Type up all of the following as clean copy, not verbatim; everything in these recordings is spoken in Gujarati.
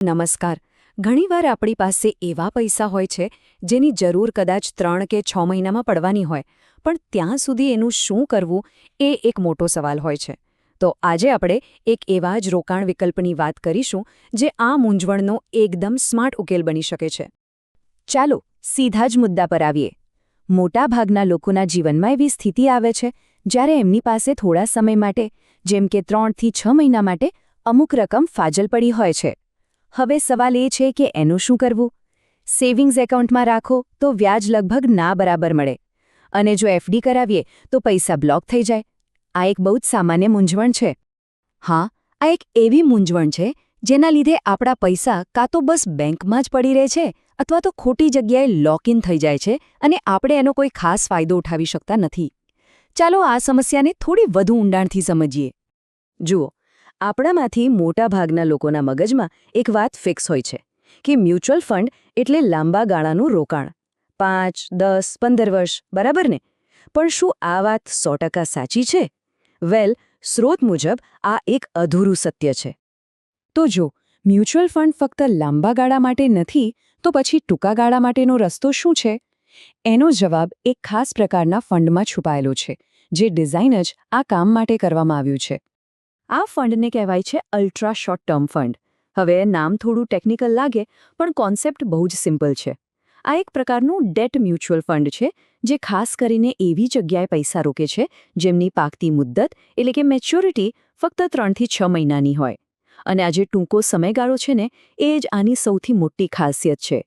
નમસ્કાર. ઘણીવાર આપણી પાસે એવા પૈસા હોય છે જેની જરૂર કદાચ 3 કે 6 મહિનામાં પડવાની હોય, પણ ત્યાં સુધી એનું શું કરવું એ એક મોટો સવાલ હોય છે. તો આજે આપણે એક એવા જ રોકાણ વિકલ્પની વાત કરીશું જે આ મૂંઝવણનો એકદમ સ્માર્ટ ઉકેલ બની શકે છે. ચાલો સીધા જ મુદ્દા પર આવીએ. મોટાભાગના લોકોના જીવનમાં એવી સ્થિતિ આવે છે જ્યારે એમની પાસે થોડા સમય માટે, જેમ કે 3 થી 6 મહિના માટે, અમુક રકમ ફાજલ પડી હોય છે. હવે સવાલ એ છે કે એનું શું કરવું? સેવિંગ્સ એકાઉન્ટમાં રાખો તો વ્યાજ લગભગ ના બરાબર મળે, અને જો એફડી કરાવીએ તો પૈસા બ્લોક થઈ જાય. આ એક બહુ જ સામાન્ય મૂંઝવણ છે. હા, આ એક એવી મૂંઝવણ છે જેના લીધે આપણા પૈસા કાં તો બસ બેંકમાં જ પડી રહે છે અથવા તો ખોટી જગ્યાએ લોક ઇન થઈ જાય છે અને આપણે એનો કોઈ ખાસ ફાયદો ઉઠાવી શકતા નથી. ચાલો આ સમસ્યાને થોડી વધુ ઊંડાણથી સમજીએ. જુઓ, આપણામાંથી મોટાભાગના લોકોના મગજમાં એક વાત ફિક્સ હોય છે કે મ્યુચ્યુઅલ ફંડ એટલે લાંબા ગાળાનું રોકાણ, 5, 10, 15 વર્ષ, બરાબર ને? પણ શું આ વાત 100% સાચી છે? વેલ, સ્રોત મુજબ આ એક અધૂરું સત્ય છે. તો જો મ્યુચ્યુઅલ ફંડ ફક્ત લાંબા ગાળા માટે નથી, તો પછી ટૂંકા ગાળા માટેનો રસ્તો શું છે? એનો જવાબ એક ખાસ પ્રકારના ફંડમાં છુપાયેલો છે, જે ડિઝાઇન જ આ કામ માટે કરવામાં આવ્યું છે. આ ફંડને કહેવાય છે અલ્ટ્રા શોર્ટ ટર્મ ફંડ. હવે નામ થોડું ટેકનિકલ લાગે, પણ કોન્સેપ્ટ બહુ જ સિમ્પલ છે. આ એક પ્રકારનું ડેટ મ્યુચ્યુઅલ ફંડ છે જે ખાસ કરીને એવી જગ્યાએ પૈસા રોકે છે જેમની પાકતી મુદ્દત એટલે કે મેચ્યોરિટી ફક્ત 3 થી 6 મહિનાની હોય. અને આ જે ટૂંકો સમયગાળો છે ને, એ જ આની સૌથી મોટી ખાસિયત છે.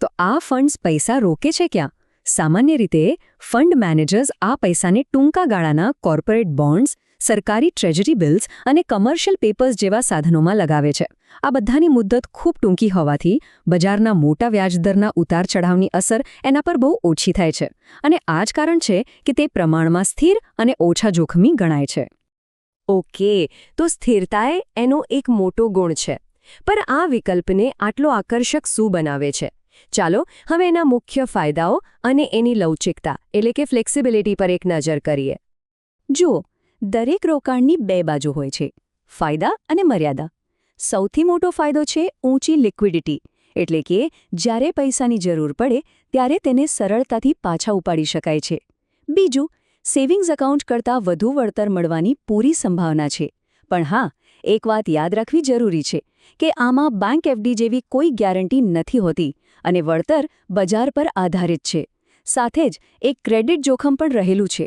તો આ ફંડ્સ પૈસા રોકે છે ક્યાં? સામાન્ય રીતે ફંડ મેનેજર્સ આ પૈસાને ટૂંકા ગાળાના કોર્પોરેટ બોન્ડ્સ, સરકારી ટ્રેજરી બિલ્સ અને કમર્શિયલ પેપર્સ જેવા સાધનોમાં લગાવે છે. આ બધાની મુદ્દત ખૂબ ટૂંકી હોવાથી બજારના મોટા વ્યાજદરના ઉતાર ચઢાવની અસર એના પર બહુ ઓછી થાય છે, અને આ જ કારણ છે કે તે પ્રમાણમાં સ્થિર અને ઓછા જોખમી ગણાય છે. ઓકે, તો સ્થિરતાએ એનો એક મોટો ગુણ છે. પણ આ વિકલ્પને આટલો આકર્ષક શું બનાવે છે? ચાલો હવે એના મુખ્ય ફાયદાઓ અને એની લવચિકતા એટલે કે ફ્લેક્સિબિલિટી પર એક નજર કરીએ. જુઓ, દરેક રોકાણની બે બાજુ હોય છે, ફાયદા અને મર્યાદા. સૌથી મોટો ફાયદો છે ઊંચી લિક્વિડિટી, એટલે કે જ્યારે પૈસાની જરૂર પડે ત્યારે તેને સરળતાથી પાછા ઉપાડી શકાય છે. બીજું, સેવિંગ્સ એકાઉન્ટ કરતાં વધુ વળતર મળવાની પૂરી સંભાવના છે. પણ હા, એક વાત યાદ રાખવી જરૂરી છે કે આમાં બેંક એફડી જેવી કોઈ ગેરંટી નથી હોતી અને વળતર બજાર પર આધારિત છે. સાથે જ એક ક્રેડિટ જોખમ પણ રહેલું છે.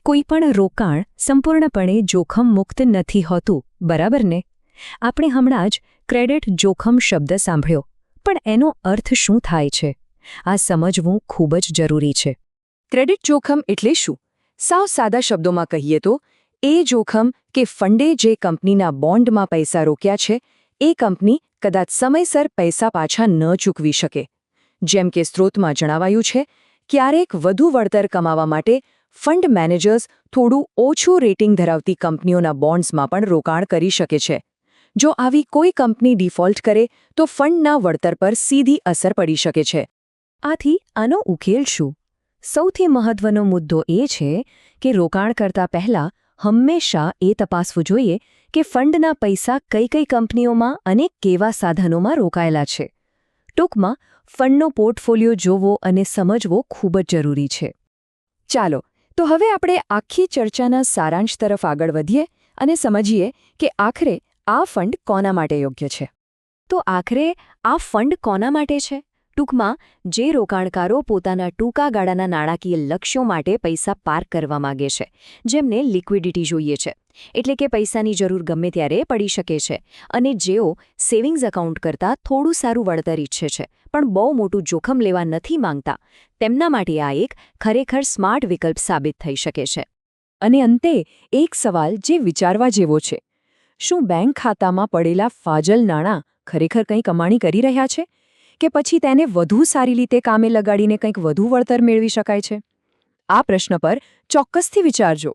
કોઈ પણ રોકાણ સંપૂર્ણપણે જોખમ મુક્ત નથી હોતું, બરાબર ને? આપણે હમણાં જ ક્રેડિટ જોખમ શબ્દ સાંભળ્યો, પણ એનો અર્થ શું થાય છે? આ સમજવું ખૂબ જ જરૂરી છે. ક્રેડિટ જોખમ એટલે શું? સાવ સાદા શબ્દોમાં કહીએ તો એ જોખમ કે ફંડે જે કંપનીના બોન્ડમાં પૈસા રોક્યા છે એ કંપની કદાચ સમયસર પૈસા પાછા ન ચૂકવી શકે. જેમ કે સ્ત્રોતમાં જણાવાયું છે, ક્યારેક વધુ વળતર કમાવા માટે ફંડ મેનેજર્સ થોડું ઓછું રેટિંગ ધરાવતી કંપનીઓના બોન્ડ્સમાં પણ રોકાણ કરી શકે છે. જો આવી કોઈ કંપની ડિફોલ્ટ કરે તો ફંડના વળતર પર સીધી અસર પડી શકે છે. આથી આનો ઉકેલ શું? સૌથી મહત્વનો મુદ્દો એ છે કે રોકાણ કરતા પહેલા હંમેશા એ તપાસવું જોઈએ કે ફંડના પૈસા કઈ કઈ કંપનીઓમાં અને કેવા સાધનોમાં રોકાયેલા છે. ટૂંકમાં, ફંડનો પોર્ટફોલિયો જોવો અને સમજવો ખૂબ જ જરૂરી છે. ચાલો, તો હવે આપણે આખી ચર્ચાના સારાંશ તરફ આગળ વધીએ અને સમજીએ કે આખરે આ ફંડ કોના માટે યોગ્ય છે. તો આખરે આ ફંડ કોના માટે છે? ટૂંકમાં, જે રોકાણકારો પોતાના ટૂંકા ગાળાના નાણાકીય લક્ષ્યો માટે પૈસા પાર્ક કરવા માગે છે, જેમને લિક્વિડિટી જોઈએ છે, એટલે કે પૈસાની જરૂર ગમે ત્યારે પડી શકે છે, અને જેઓ સેવિંગ્સ એકાઉન્ટ કરતાં થોડું સારું વળતર ઈચ્છે છે પણ બહુ મોટું જોખમ લેવા નથી માંગતા, તેમના માટે આ એક ખરેખર સ્માર્ટ વિકલ્પ સાબિત થઈ શકે છે. અને અંતે એક સવાલ જે વિચારવા જેવો છે: શું બેંક ખાતામાં પડેલા ફાજલ નાણાં ખરેખર કંઈ કમાણી કરી રહ્યા છે, કે પછી તેને વધુ સારી રીતે કામે લગાડીને કંઈક વધુ વળતર મેળવી શકાય છે? આ પ્રશ્ન પર ચોક્કસથી વિચારજો.